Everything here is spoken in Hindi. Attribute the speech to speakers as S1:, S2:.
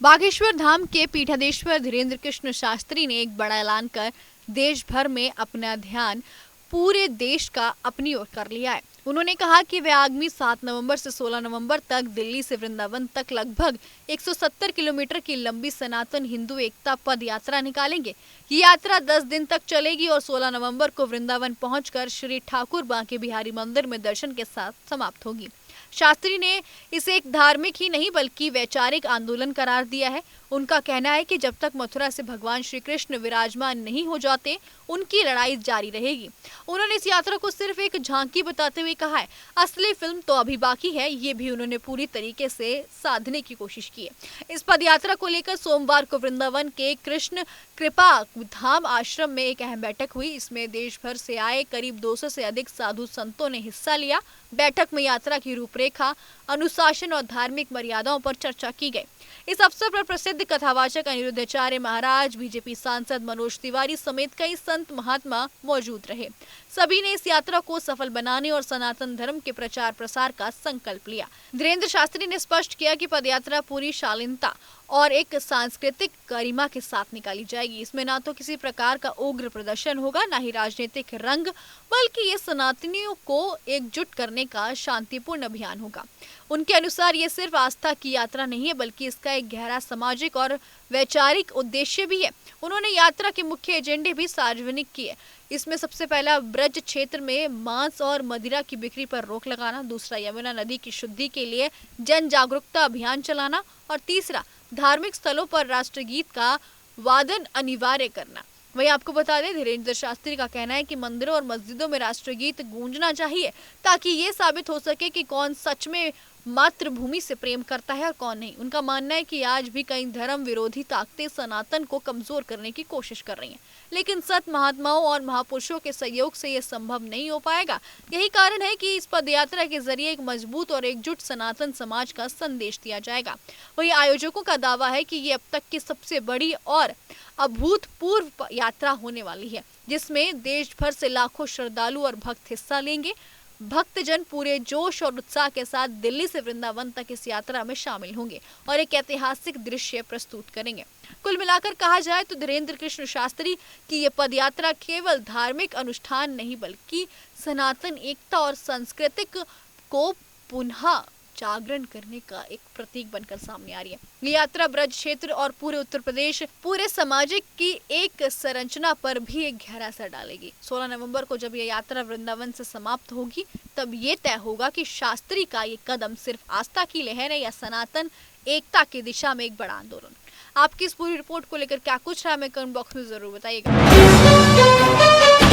S1: बागेश्वर धाम के पीठाधीश्वर धीरेन्द्र कृष्ण शास्त्री ने एक बड़ा ऐलान कर देश भर में अपना ध्यान पूरे देश का अपनी ओर कर लिया है। उन्होंने कहा कि वे आगामी 7 नवंबर से 16 नवंबर तक दिल्ली से वृंदावन तक लगभग 170 किलोमीटर की लंबी सनातन हिंदू एकता पद यात्रा निकालेंगे। ये यात्रा 10 दिन तक चलेगी और 16 नवंबर को वृंदावन पहुंचकर श्री ठाकुर बांके बिहारी मंदिर में दर्शन के साथ समाप्त होगी। शास्त्री ने इसे एक धार्मिक ही नहीं बल्कि वैचारिक आंदोलन करार दिया है। उनका कहना है कि जब तक मथुरा से भगवान श्री कृष्ण विराजमान नहीं हो जाते, उनकी लड़ाई जारी रहेगी। उन्होंने इस यात्रा को सिर्फ एक झांकी बताते हुए कहा है, असली फिल्म तो अभी बाकी है, ये भी उन्होंने पूरी तरीके से साधने की कोशिश की है। इस पद यात्रा को लेकर सोमवार को वृंदावन के कृष्ण कृपा धाम आश्रम में एक अहम बैठक हुई। इसमें देश भर से आए करीब 200 से अधिक साधु संतों ने हिस्सा लिया। बैठक में यात्रा की रूपरेखा, अनुशासन और धार्मिक मर्यादाओं पर चर्चा की गई। इस अवसर पर प्रसिद्ध कथावाचक अनिरुद्धाचार्य महाराज, बीजेपी सांसद मनोज तिवारी समेत कई संत महात्मा मौजूद रहे। सभी ने इस यात्रा को सफल बनाने और सनातन धर्म के प्रचार प्रसार का संकल्प लिया। धीरेन्द्र शास्त्री ने स्पष्ट किया कि पदयात्रा पूरी शालीनता और एक सांस्कृतिक गरिमा के साथ निकाली जाएगी। इसमें ना तो किसी प्रकार का उग्र प्रदर्शन होगा, ना ही राजनीतिक रंग, बल्कि ये सनातनियों को एकजुट करने का शांतिपूर्ण अभियान होगा। उनके अनुसार ये सिर्फ आस्था की यात्रा नहीं है, बल्कि इसका एक गहरा सामाजिक और वैचारिक उद्देश्य भी है। उन्होंने यात्रा के मुख्य एजेंडे भी सार्वजनिक किए। इसमें सबसे पहला ब्रज क्षेत्र में मांस और मदिरा की बिक्री पर रोक लगाना, दूसरा यमुना नदी की शुद्धि के लिए जन जागरूकता अभियान चलाना और तीसरा धार्मिक स्थलों पर राष्ट्रगीत का वादन अनिवार्य करना। वहीं आपको बता दें, धीरेन्द्र शास्त्री का कहना है कि मंदिरों और मस्जिदों में राष्ट्रगीत गूंजना चाहिए ताकि ये साबित हो सके कि कौन सच में मातृभूमि से प्रेम करता है और कौन नहीं। उनका मानना है कि आज भी कई धर्म विरोधी ताकतें सनातन को कमजोर करने की कोशिश कर रही हैं, लेकिन संत महात्माओं और महापुरुषों के सहयोग से यह संभव नहीं हो पाएगा। यही कारण है कि इस पदयात्रा के जरिए एक मजबूत और एकजुट सनातन समाज का संदेश दिया जाएगा। वहीं आयोजकों का दावा है कि ये अब तक की सबसे बड़ी और अभूतपूर्व यात्रा होने वाली है, जिसमें देश भर से लाखों श्रद्धालु और भक्त हिस्सा लेंगे। भक्तजन पूरे जोश और उत्साह के साथ दिल्ली से वृंदावन तक इस यात्रा में शामिल होंगे और एक ऐतिहासिक दृश्य प्रस्तुत करेंगे। कुल मिलाकर कहा जाए तो धीरेन्द्र कृष्ण शास्त्री की ये पदयात्रा केवल धार्मिक अनुष्ठान नहीं, बल्कि सनातन एकता और संस्कृति को पुनः जागरण करने का एक प्रतीक बनकर सामने आ रही है। ये यात्रा ब्रज क्षेत्र और पूरे उत्तर प्रदेश, पूरे सामाजिक की एक संरचना पर भी एक गहरा असर डालेगी। 16 नवंबर को जब ये यात्रा वृंदावन से समाप्त होगी, तब ये तय होगा कि शास्त्री का ये कदम सिर्फ आस्था की लहर है या सनातन एकता की दिशा में एक बड़ा आंदोलन। आपकी इस पूरी रिपोर्ट को लेकर क्या कुछ रहा, हमें कमेंट बॉक्स में जरूर बताइएगा।